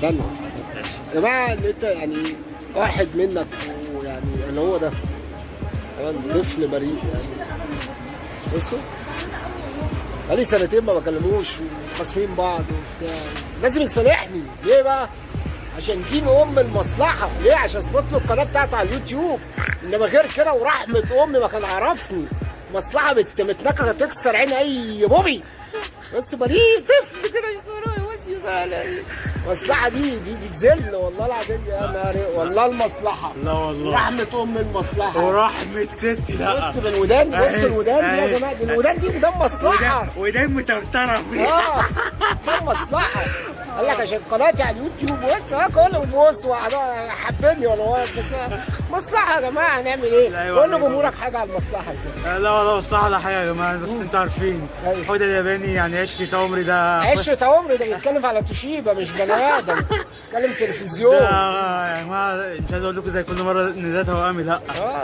استنى يا جماعه، ان انت يعني واحد منك يعني اللي هو ده تمام، طفل بريء يعني. بصوا بقالي سنتين ما بكلموش وخاصمين بعض وبتاع، لازم يصالحني. ليه بقى؟ عشان دين المصلحه. ليه؟ عشان اثبت له القناه بتاعته على اليوتيوب. انما غير كده ورحمه امي ما كان عرفني. مصلحه متنكه تكسر عين اي بوبي. بس بريء طفل كده المصلحه دي تذل والله العظيم يا نهار. والله المصلحه، لا والله رحمه ام المصلحه ورحمه ستي. لا بص بالودان، بص الودان دي يا جماعه، دي الودان دي ودان مصلحه. ودان مترتره ده مصلحه. قال لك عشان قناتي على اليوتيوب بص كله بص حبني ولا بس مصلحه يا جماعه. هنعمل ايه؟ قول لجمهورك حاجه على المصلحه. لا والله مصلحه ولا حاجه يا جماعه، بس انتوا عارفين حوده الياباني يعني عشره عمري. ده عشره عمري، ده بيتكلم على توشيبا مش بني ادم، بيتكلم تلفزيون. يا جماعه مش عايز اقول لكم زي كل مره ان ده توامي. لا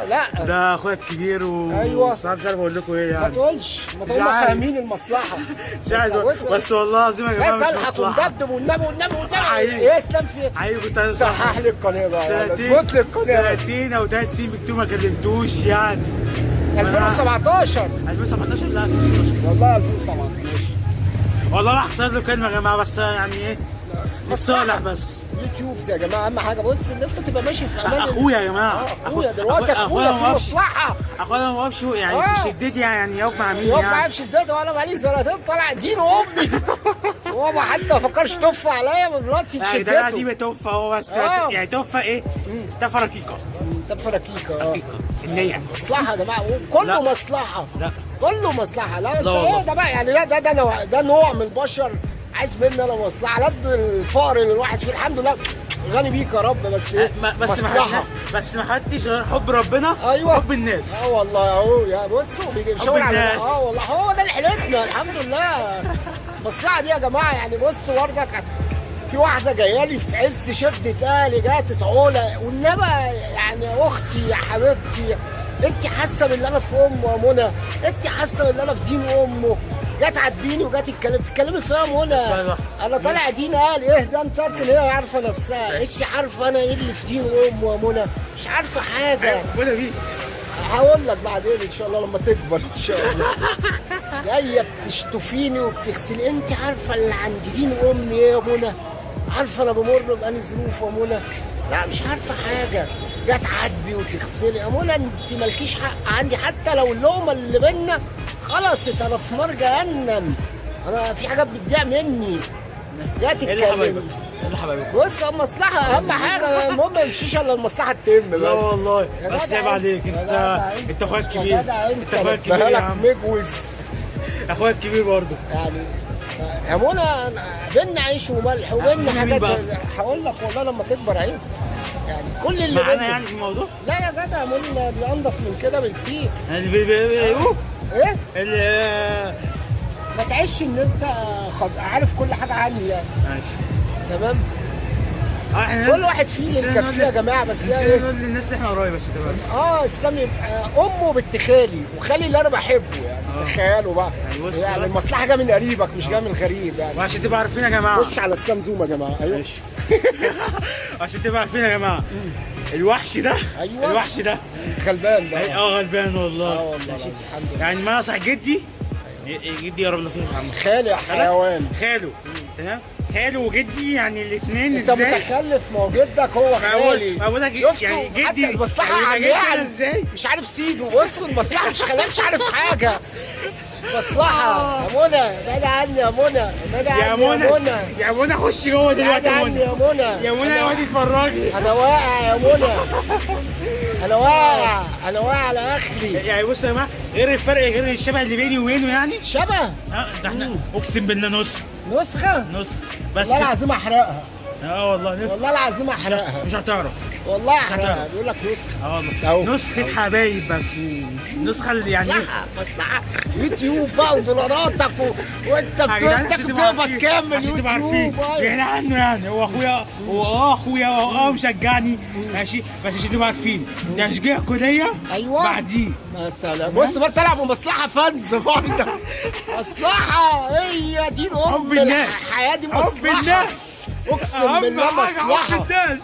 لا ده اخويا الكبير ايوه مش عارف اقول لكم ايه يعني. ما تقولش فاهمين المصلحه. مش عايز بس والله العظيم يا جماعه مش صالحك وندبدب والنبي ايه اسلام في حقيقي كنت عايز صحح لي القناه بقى، اظبط لي القناه. سنتين او 3 سنين بكتير ما كلمتوش يعني. 2017 2017 لا 2016 والله 2017 والله راح اخسر له كلمه يا جماعه، بس يعني ايه للصالح بس. يوتيوب يا جماعه اهم حاجه. بص ان انت تبقى ماشي في امان. اخويا يا جماعه اخويا دلوقتي، اخويا في مصلحه. اخويا ما وقفش يعني في شدتي يعني يقف مع مين؟ يقف معايا في شدتي وانا بقالي سنتين طالع دين امي. هو ما حتى ما فكرش توفى عليا من دلوقتي شدته. ده دي بتوفى هو بس يعني توفى ايه؟ تفه رقيقه. تفه رقيقه النية مصلحه يا جماعه، كله مصلحه. لا كله مصلحه. لا بس ايه ده بقى يعني؟ ده نوع من البشر عايز مني انا مصلحه على قد الفقر اللي الواحد فيه. الحمد لله غني بيك يا رب، بس ايه مصلحه. بس ما حدش غير حب ربنا. ايوه حب الناس. والله اهو يا بصوا بيشاور على والله هو ده اللي حيلتنا. الحمد لله المصلحه دي يا جماعه. يعني بصوا وردك في واحده جايه لي في عز شده اهلي، جات تعولى والنبي يعني اختي يا حبيبتي، انت حاسه باللي انا في امه يا منى؟ انت حاسه باللي انا في دين امه؟ جت عاتبيني وجت تتكلمي فيها منى. انا طالع دين قال ايه ده؟ انت لكن هي عارفه نفسها. انت عارفه انا ايه اللي في دين امه يا منى؟ مش عارفه حاجه. منى دي هقول لك بعدين ان شاء الله لما تكبر ان شاء الله. جايه بتشطفيني وبتغسلي. انت عارفه اللي عند دين امي ايه يا منى؟ عارفه انا بمر بأني ظروف يا منى؟ لا مش عارفه حاجه. جت عاتبي وتغسلي يا منى. انت مالكيش حق عندي، حتى لو اللقمه اللي بينا خلصت انا في نار جهنم. انا في حاجات بتضيع مني. جت تتكلم. بص المصلحه اهم حاجه. المهم ما يمشيش الا المصلحه تتم بس. لا والله بس عيب عليك. انت اخويا الكبير. انت اخويا الكبير يا عم. مجوز اخويا الكبير برضه يعني. يا منى بينا عيش وملح وبينا حاجات. هقول لك والله لما تكبر عيب يعني. كل اللي معانا يعني في الموضوع. لا يا جدع منى دي انضف من كده بكتير. ايه ما تعيش ان انت عارف كل حاجه عني يعني. ماشي تمام. كل واحد فينا مكفيه يا جماعه. بس يعني نقول للناس ان احنا قرايب بس تمام. اسلام يبقى امه بنت خالي وخالي اللي انا بحبه يعني. تخيلوا بقى يعني المصلحه جايه من قريبك مش جايه من غريب يعني. وعشان تبقوا عارفين يا جماعه خش على اسلام زوم يا جماعه. ايوه عشان تبقوا عارفين يا جماعه الوحش ده. ايوه الوحش ده غلبان ده. غلبان والله. والله الحمد لله. يعني ما صح جدي يا رب لك يا عم. خالي يا حيوان. خاله تمام. خاله وجدي يعني الاثنين انت متخلف. ما هو جدك هو خالي. بقول لك يعني جدي المصلحه يعني ازاي مش عارف سيده. بصوا المصلحه مش خلاه مش عارف حاجه. مصلحه يا منى بعيد عني يا منى. بعيد عني يا منى. يا منى خش جوه دلوقتي يا منى. يا منى يا منى اقعدي اتفرجي. انا واقع يا منى. انا واقع على اخري. يعني بص يا جماعه غير الفرق غير الشبه اللي بيني وبينه يعني. شبه ده احنا اقسم بالله نسخه بس. والله العظيم احرقها. والله العظيم احرقها. مش هتعرف والله احرقها. بيقول لك نسخه. والله نسخه حبايب بس. نسخه اللي يعني مصلحه يوتيوب بقى ودولاراتك وانت بتقبض كام من يوتيوب. احنا عنه يعني. هو اخويا وهو مشجعني ماشي. بس عشان تبقوا عارفين تشجيع كليه. ايوه بعديه مثلا. بص بقى طلع بمصلحه فانز برضه. مصلحه هي دي ام الحياه دي. مصلحه حب الناس. اقسم بالله اهم حاجه حب مصلحه. الناس.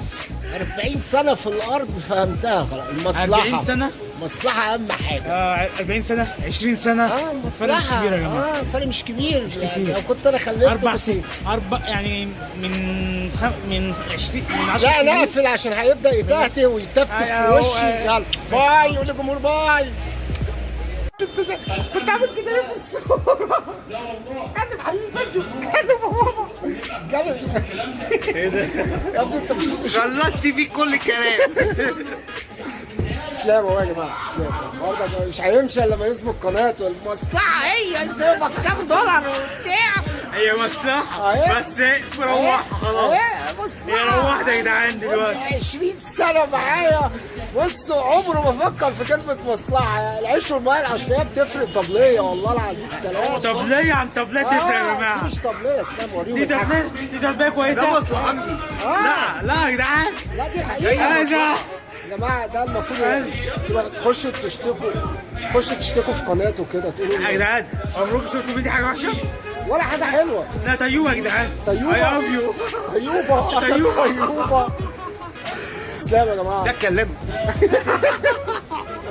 40 سنه في الارض فهمتها خلاص. المصلحه 40 سنه، مصلحه اهم حاجه. 40 سنه، 20 سنه. فرق مش كبير يا جماعه. فرق مش كبير مش يعني. كبير. لو كنت انا خلفت اربع بس سنين، يعني من 20 من 10 لا سنين. نقفل عشان هيبدا يتهته ويتفتف في أيوة، وشي. أيوة. يلا باي، يقول للجمهور باي. كنت عامل كده ليه في الصوره؟ كلم حبيبي فيديو، كلم بابا، كلم. ايه ده؟ يا ابني انت مش غلطت بيه كل الكلام. اسلام اهو يا جماعه، اسلام برضه مش هيمشي الا لما يظبط قناته. المصلحه هي انت تقبض كام دولار وبتاع. هي مصلحه أيوة. بس مروحه خلاص. هي هي روحت يا جدعان دلوقتي. 20 سنه معايا. بص عمره ما فكر في كلمه مصلحه. العيش والميه الاصليه بتفرق طبليه والله العظيم ثلاثه. طبليه عن طبليه تفرق يا جماعه. دي مش طبليه. اسلام وريهم دي الحاجة. طبليه، دي طبليه كويسه. ده مصلحتي. لا لا يا جدعان، لا دي حقيقه. عايزه. يا جماعه ده المفروض تخشوا تشتكوا في قناته كده يا تقولوا جدعان عمركم شفتوا مني حاجه وحشه؟ ولا حاجه حلوه. لا طيوبه يا جدعان. طيوبه. I love you. طيوبه طيوبة. طيوبه. اسلام يا جماعه. ده اتكلم.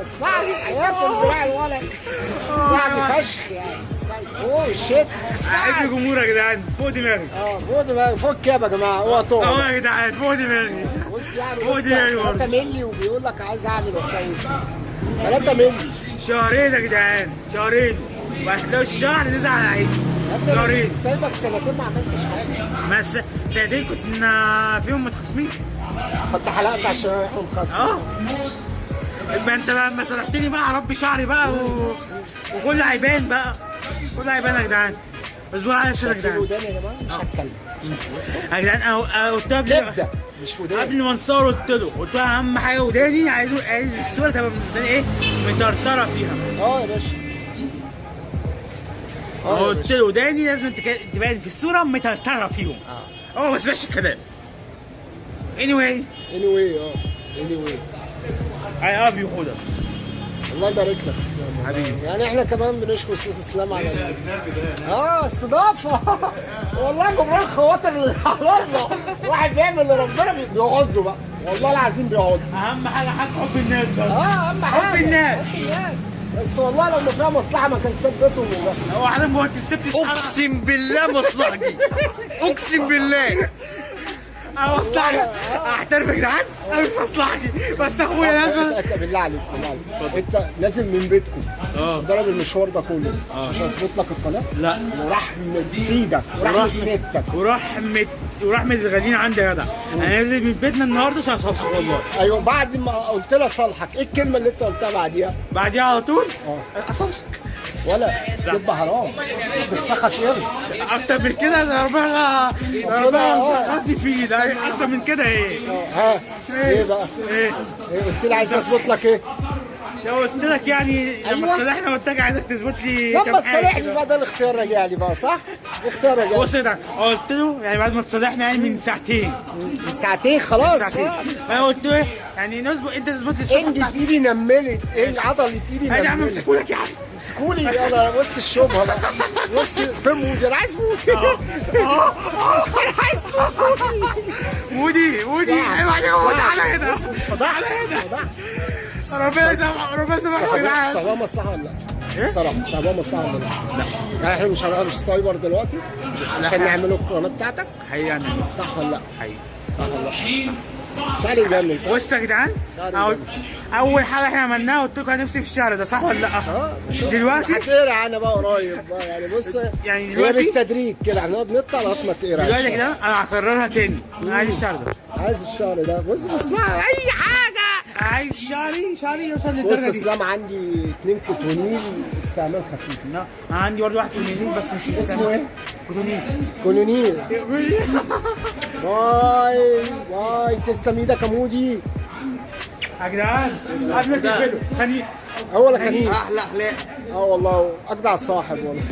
مصلحه دي هياكل دراع الولد. مصلحه دي فشخ يعني. اوه شيت. احب الجمهور يا جدعان، فوق دماغي. فوق دماغي، فوق الكاب يا جماعه. اوعى تقع. اهو يا جدعان فوق دماغي. بص يعني فوق دماغي برضه. 3 مللي وبيقول لك عايز اعمل واسوي. 3 مللي. شهرين يا جدعان، شهرين وهتلاقوا الشهر نزل على عيني. شهرين. سايبك سنتين ما عملتش حاجه. بس سنتين كنا فيهم متخاصمين. كنت حلقت عشان احنا مخصص. يبقى انت لما سرحتني بقى ربي شعري بقى وكله هيبان بقى، كله هيبان يا جدعان. اصبروا على الشغل يا جدعان. وداني يا جماعه مش هتكلم. يا جدعان انا قلت له كبده مش وداني. قبل ما نصور قلت له اهم حاجه وداني، عايز الصوره تبقى ايه مترتره فيها. يا باشا. قلت له وداني لازم تبان في الصوره مترتره فيهم. هو ما سمعش الكلام. anyway I love you خدها. الله يبارك لك اسلام حبيبي. يعني احنا كمان بنشكر استاذ اسلام على استضافه. والله جمهور خواطر اللي حضرنا. واحد بيعمل اللي ربنا بيقعدوا بقى والله العظيم بيقعدوا. اهم حاجه حب الناس بس. اهم حاجه حب الناس. بس والله لو ما فيها مصلحه ما كان ساب بيتهم والله. هو حضرتك ما كنت سبت الشعر. اقسم بالله مصلحتي. اقسم بالله. مصلحتي. احترف يا جدعان، انا مش مصلحتي بس اخويا لازم. بالله عليك انت لازم من بيتكم ضرب المشوار ده كله عشان اظبط لك القناه. لا ورحمه سيدك ورحمه ستك ورحمه الغاليين عندي يا جدع. انا نازل من بيتنا النهارده عشان اصالحك والله. ايوه بعد ما قلت لها صالحك ايه الكلمه اللي انت قلتها بعديها؟ بعديها على طول اصالحك ولا تبقى حرام تتسخش قرد اكتر من كده. ربنا خدني فيه ده اكتر من كده. ايه ايه بقى؟ ايه قلت لي عايز اظبط لك ايه؟ لو قلت لك يعني لما تصالحنا قلت لك عايزك تثبت لي لما كام حاجه تصالحني بقى ده الاختيار رجع لي بقى صح؟ الاختيار رجع بص ده قلت له يعني بعد ما تصالحنا يعني من ساعتين. من ساعتين خلاص. انا قلت له يعني نظبط انت تظبط لي انجز ايدي نملت عضله ايدي نملت. يا عم امسكولك يا عم امسكولي يلا. بص الشبهه بقى. بص فين مودي؟ انا عايز مودي. انا عايز مودي عيب عليك. تعالى هنا تعالى هنا. ربنا يسامحك يا جدعان. صعبها مصلحه ولا لا؟ صراحه صعبها مصلحه ولا لا؟ يعني احنا مش هنعمل سايبر دلوقتي عشان نعملوا القناه بتاعتك. حقيقي انا صح ولا لا؟ حقيقي صح ولا لا؟ شعري يجنن صح؟ بص يا جدعان اول حاجه احنا عملناها قلت لكم نفسي في الشهر ده صح ولا لا؟ دلوقتي هتقرع انا بقى قريب بقى يعني. بص يعني دلوقتي هي بالتدريج كده هنقعد نطلع لغايه ما تقرع. دلوقتي يا جدعان انا هكررها تاني. انا عايز الشهر ده. عايز الشهر ده. بص مصلحه اي حاجه. عايز شعري يوصل بص للدرجه دي. اسلام عندي 2 كوتونيل استعمال خفيف. لا انا عندي برضه واحد كونونيل بس مش اسمه ايه؟ كونونيل. باي تسلم ايدك يا مودي. يا جدعان قبل ما تقفلوا خنيق اول خنيق احلى احلام. والله اجدع صاحب والله.